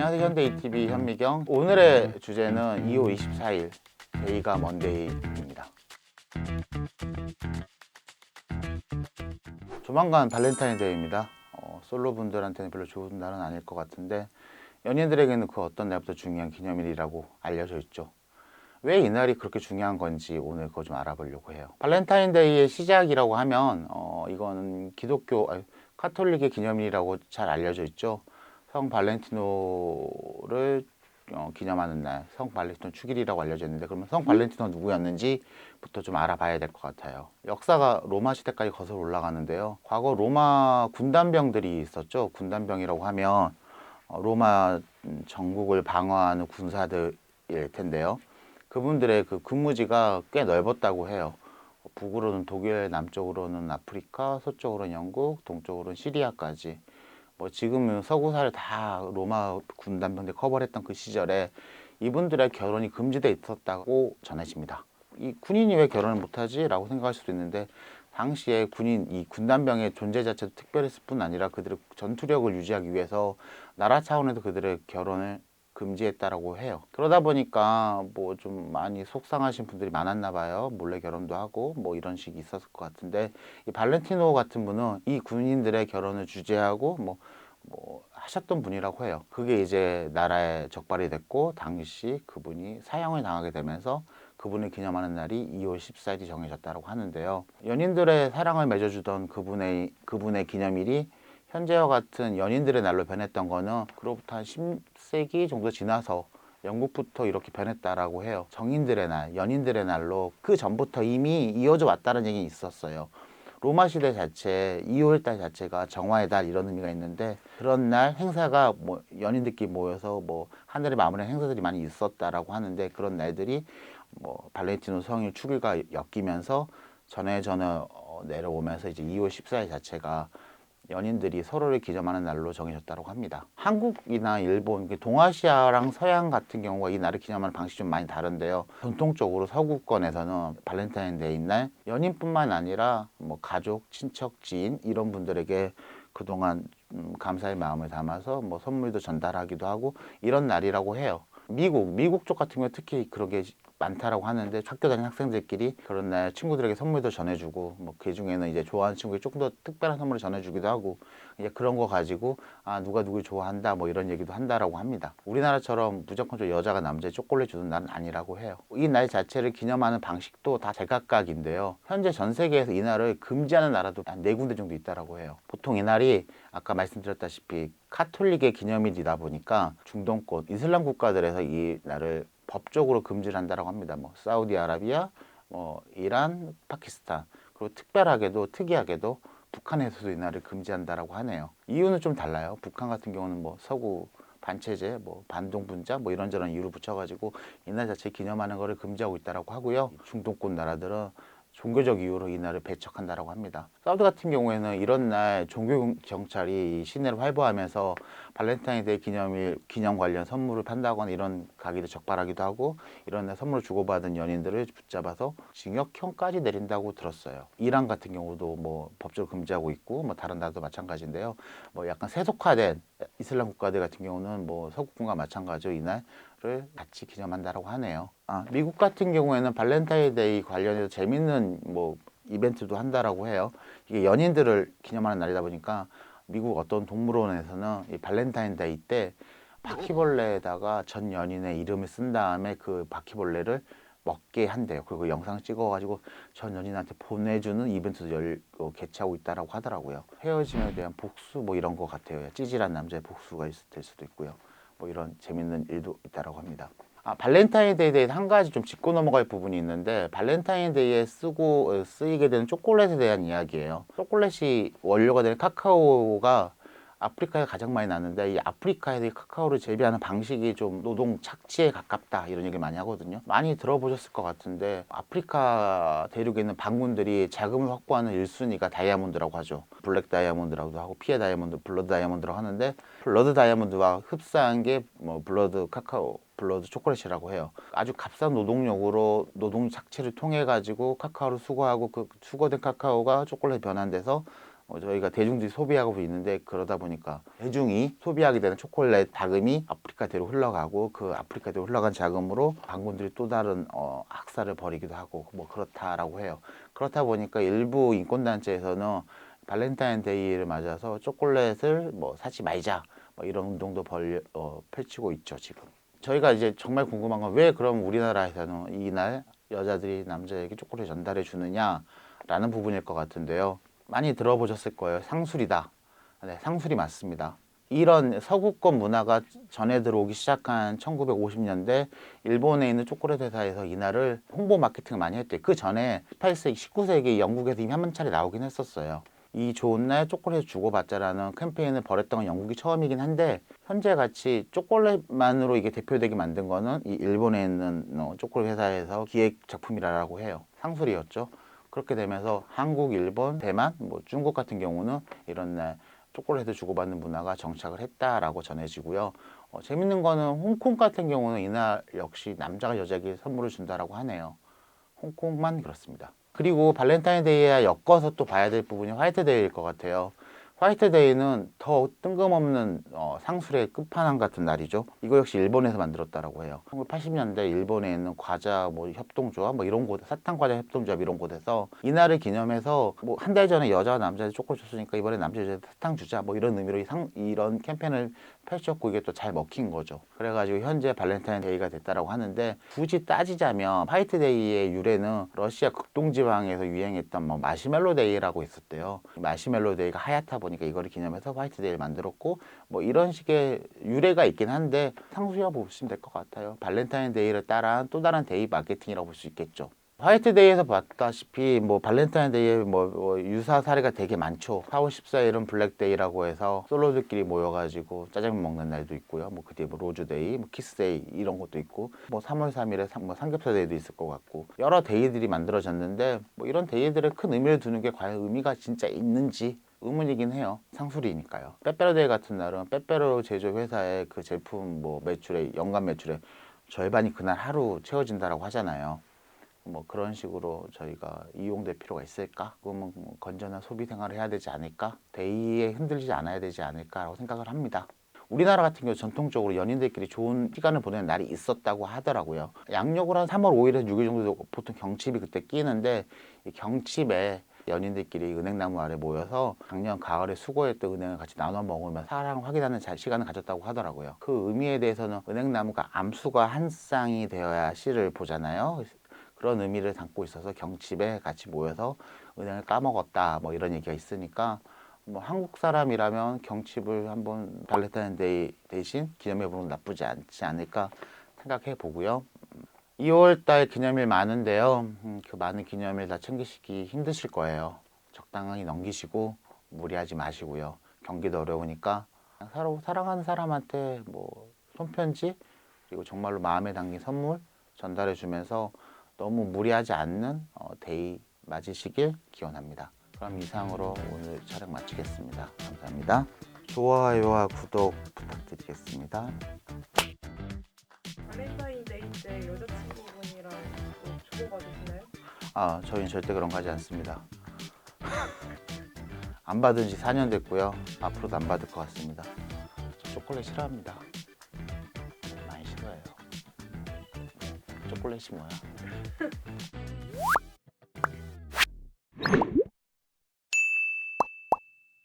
안녕하세요. 현대이티비 현미경. 오늘의 주제는 2월 24일 데이가 먼데이입니다. 조만간 발렌타인데이입니다. 솔로분들한테는 별로 좋은 날은 아닐 것 같은데 연인들에게는 그 어떤 날보다 중요한 기념일이라고 알려져 있죠. 왜 이 날이 그렇게 중요한 건지 오늘 그거 좀 알아보려고 해요. 발렌타인데이의 시작이라고 하면 이거는 카톨릭의 기념일이라고 잘 알려져 있죠. 성 발렌티노를 기념하는 날, 성 발렌티노 축일이라고 알려져 있는데, 그러면 성 발렌티노 누구였는지부터 좀 알아봐야 될 것 같아요. 역사가 로마 시대까지 거슬러 올라가는데요. 과거 로마 군단병들이 있었죠. 군단병이라고 하면 로마 전국을 방어하는 군사들일 텐데요. 그분들의 그 근무지가 꽤 넓었다고 해요. 북으로는 독일, 남쪽으로는 아프리카, 서쪽으로는 영국, 동쪽으로는 시리아까지. 뭐 지금은 서구사를 다 로마 군단병대 커버를 했던 그 시절에 이분들의 결혼이 금지돼 있었다고 전해집니다. 이 군인이 왜 결혼을 못하지? 라고 생각할 수도 있는데, 당시에 이 군단병의 존재 자체도 특별했을 뿐 아니라 그들의 전투력을 유지하기 위해서 나라 차원에서 그들의 결혼을 금지했다라고 해요. 그러다 보니까 뭐 좀 많이 속상하신 분들이 많았나 봐요. 몰래 결혼도 하고 뭐 이런 식이 있었을 것 같은데, 이 발렌티노 같은 분은 이 군인들의 결혼을 주재하고 뭐 하셨던 분이라고 해요. 그게 이제 나라에 적발이 됐고, 당시 그분이 사형을 당하게 되면서 그분을 기념하는 날이 2월 14일이 정해졌다고 하는데요. 연인들의 사랑을 맺어주던 그분의 기념일이 현재와 같은 연인들의 날로 변했던 거는 그로부터 한 10세기 정도 지나서 영국부터 이렇게 변했다라고 해요. 정인들의 날, 연인들의 날로 그 전부터 이미 이어져 왔다는 얘기 있었어요. 로마 시대 자체 2월 달 자체가 정화의 달 이런 의미가 있는데, 그런 날 행사가 뭐 연인들끼리 모여서 뭐 하늘에 마무리한 행사들이 많이 있었다라고 하는데, 그런 날들이 뭐 발렌티노 성일 축일과 엮이면서 전해 내려오면서 이제 2월 14일 자체가 연인들이 서로를 기념하는 날로 정해졌다고 합니다. 한국이나 일본, 동아시아랑 서양 같은 경우가 이 날을 기념하는 방식이 좀 많이 다른데요. 전통적으로 서구권에서는 발렌타인데이 날 연인뿐만 아니라 뭐 가족, 친척, 지인 이런 분들에게 그동안 감사의 마음을 담아서 뭐 선물도 전달하기도 하고 이런 날이라고 해요. 미국 쪽 같은 경우 특히 그런 게 많다라고 하는데, 학교 다니는 학생들끼리 그런 날 친구들에게 선물도 전해주고, 뭐 그 중에는 이제 좋아하는 친구에게 조금 더 특별한 선물을 전해주기도 하고, 이제 그런 거 가지고 누가 누굴 좋아한다 뭐 이런 얘기도 한다라고 합니다. 우리나라처럼 무조건 여자가 남자에 초콜릿 주는 날은 아니라고 해요. 이 날 자체를 기념하는 방식도 다 제각각인데요. 현재 전 세계에서 이 날을 금지하는 나라도 한 4군데 정도 있다라고 해요. 보통 이 날이 아까 말씀드렸다시피 카톨릭의 기념일이다 보니까 중동권 이슬람 국가들에서 이 날을 법적으로 금지를 한다고 합니다. 뭐 사우디아라비아, 뭐 이란, 파키스탄, 그리고 특이하게도 북한에서도 이 날을 금지한다라고 하네요. 이유는 좀 달라요. 북한 같은 경우는 뭐 서구 반체제, 뭐 반동분자, 뭐 이런저런 이유를 붙여가지고 이날 자체 기념하는 것을 금지하고 있다라고 하고요. 중동권 나라들은 종교적 이유로 이 날을 배척한다라고 합니다. 사우디 같은 경우에는 이런 날 종교 경찰이 시내를 활보하면서 발렌타인데이 기념 관련 선물을 판다거나 이런 가게를 적발하기도 하고, 이런 날 선물을 주고받은 연인들을 붙잡아서 징역형까지 내린다고 들었어요. 이란 같은 경우도 뭐 법적으로 금지하고 있고, 뭐 다른 나라도 마찬가지인데요. 뭐 약간 세속화된 이슬람 국가들 같은 경우는 뭐 서구권과 마찬가지로 이날을 같이 기념한다라고 하네요. 미국 같은 경우에는 발렌타인데이 관련해서 재밌는 뭐 이벤트도 한다라고 해요. 이게 연인들을 기념하는 날이다 보니까 미국 어떤 동물원에서는 이 발렌타인데이 때 바퀴벌레에다가 전 연인의 이름을 쓴 다음에 그 바퀴벌레를 먹게 한대요. 그리고 영상 찍어가지고 전 연인한테 보내주는 이벤트도 개최하고 있다라고 하더라고요. 헤어짐에 대한 복수 뭐 이런 거 같아요. 찌질한 남자의 복수가 될 수도 있고요. 뭐 이런 재밌는 일도 있다라고 합니다. 발렌타인데이에 대해서 한 가지 좀 짚고 넘어갈 부분이 있는데, 발렌타인데이에 쓰이게 되는 초콜릿에 대한 이야기예요. 초콜릿이 원료가 되는 카카오가 아프리카에 가장 많이 나는데, 이 아프리카에서 이 카카오를 재배하는 방식이 좀 노동 착취에 가깝다 이런 얘기 많이 하거든요. 많이 들어보셨을 것 같은데, 아프리카 대륙에 있는 반군들이 자금을 확보하는 1순위가 다이아몬드라고 하죠. 블랙 다이아몬드라고도 하고 피에 다이아몬드, 블러드 다이아몬드라고 하는데, 블러드 다이아몬드와 흡사한 게 뭐 블러드 초콜릿이라고 해요. 아주 값싼 노동력으로 노동 착취를 통해 가지고 카카오를 수거하고, 그 수거된 카카오가 초콜릿 변환돼서 저희가 대중들이 소비하고 있는데 그러다 보니까 대중이 소비하게 되는 초콜릿 자금이 아프리카대로 흘러가고 그 아프리카대로 흘러간 자금으로 반군들이 또 다른 학살을 벌이기도 하고 뭐 그렇다라고 해요. 그렇다 보니까 일부 인권단체에서는 발렌타인데이를 맞아서 초콜릿을 뭐 사지 말자 뭐 이런 운동도 펼치고 있죠 지금. 저희가 이제 정말 궁금한 건 왜 그럼 우리나라에서는 이날 여자들이 남자에게 초콜릿 전달해 주느냐라는 부분일 것 같은데요. 많이 들어보셨을 거예요. 상술이다. 네, 상술이 맞습니다. 이런 서구권 문화가 전해 들어오기 시작한 1950년대 일본에 있는 초콜릿 회사에서 이날을 홍보 마케팅을 많이 했대요. 그 전에 18세기, 19세기 영국에서 이미 한 차례 나오긴 했었어요. 이 좋은 날 초콜릿 주고받자라는 캠페인을 벌였던 건 영국이 처음이긴 한데 현재 같이 초콜릿만으로 이게 대표되게 만든 거는 이 일본에 있는 초콜릿 회사에서 기획 작품이라고 해요. 상술이었죠. 그렇게 되면서 한국, 일본, 대만, 뭐 중국 같은 경우는 이런 날 초콜릿을 주고받는 문화가 정착을 했다라고 전해지고요. 재밌는 거는 홍콩 같은 경우는 이날 역시 남자가 여자에게 선물을 준다라고 하네요. 홍콩만 그렇습니다. 그리고 발렌타인데이와 엮어서 또 봐야 될 부분이 화이트데이일 것 같아요. 화이트데이는 더 뜬금없는 상술의 끝판왕 같은 날이죠. 이거 역시 일본에서 만들었다라고 해요. 1980년대 일본에 있는 과자 뭐 협동조합 뭐 이런 곳, 사탕 과자 협동조합 이런 곳에서 이날을 기념해서 뭐 한 달 전에 여자와 남자한테 초콜릿 줬으니까 이번에 남자 여자한테 사탕 주자 뭐 이런 의미로 이런 캠페인을 펼쳤고 이게 또 잘 먹힌 거죠. 그래가지고 현재 발렌타인데이가 됐다라고 하는데 굳이 따지자면 화이트데이의 유래는 러시아 극동지방에서 유행했던 뭐 마시멜로 데이라고 있었대요. 마시멜로 데이가 하얗다 보니까 이거를 기념해서 화이트데이를 만들었고 뭐 이런 식의 유래가 있긴 한데 상수야 보시면 될 것 같아요. 발렌타인데이를 따라한 또 다른 데이 마케팅이라고 볼 수 있겠죠. 화이트데이에서 봤다시피 뭐 발렌타인데이에 뭐 유사 사례가 되게 많죠. 4월 14일은 블랙데이라고 해서 솔로들끼리 모여가지고 짜장면 먹는 날도 있고요. 뭐 그 뒤에 뭐 로즈데이, 뭐 키스데이 이런 것도 있고 뭐 3월 3일에 뭐 삼겹살데이도 있을 것 같고 여러 데이들이 만들어졌는데 뭐 이런 데이들에 큰 의미를 두는 게 과연 의미가 진짜 있는지 의문이긴 해요. 상술이니까요. 빼빼로데이 같은 날은 빼빼로 제조 회사의 그 제품 뭐 매출의 연간 매출의 절반이 그날 하루 채워진다라고 하잖아요. 뭐 그런 식으로 저희가 이용될 필요가 있을까? 그러면 뭐 건전한 소비 생활을 해야 되지 않을까? 데이에 흔들리지 않아야 되지 않을까라고 생각을 합니다. 우리나라 같은 경우 전통적으로 연인들끼리 좋은 시간을 보내는 날이 있었다고 하더라고요. 양력으로 한 3월 5일에서 6일 정도 보통 경칩이 그때 끼는데 이 경칩에 연인들끼리 은행나무 아래 모여서 작년 가을에 수거했던 은행을 같이 나눠 먹으며 사랑을 확인하는 시간을 가졌다고 하더라고요. 그 의미에 대해서는 은행나무가 암수가 한 쌍이 되어야 씨를 보잖아요. 그런 의미를 담고 있어서 경칩에 같이 모여서 은행을 까먹었다 뭐 이런 얘기가 있으니까 뭐 한국 사람이라면 경칩을 한번 발렌타인데이 대신 기념해보는 건 나쁘지 않지 않을까 생각해 보고요. 2월달 기념일 많은데요. 그 많은 기념일 다 챙기시기 힘드실 거예요. 적당히 넘기시고 무리하지 마시고요. 경기도 어려우니까 서로 사랑하는 사람한테 뭐 손편지 그리고 정말로 마음에 담긴 선물 전달해 주면서 너무 무리하지 않는 데이 맞으시길 기원합니다. 그럼 이상으로 오늘 촬영 마치겠습니다. 감사합니다. 좋아요와 구독 부탁드리겠습니다. 발렌타인데이 때 여자친구분이랑 또 주고받으시나요? 저희는 절대 그런 거 하지 않습니다. 안 받은 지 4년 됐고요. 앞으로도 안 받을 것 같습니다. 저 초콜릿 싫어합니다. 많이 싫어해요. 초콜릿이 뭐야?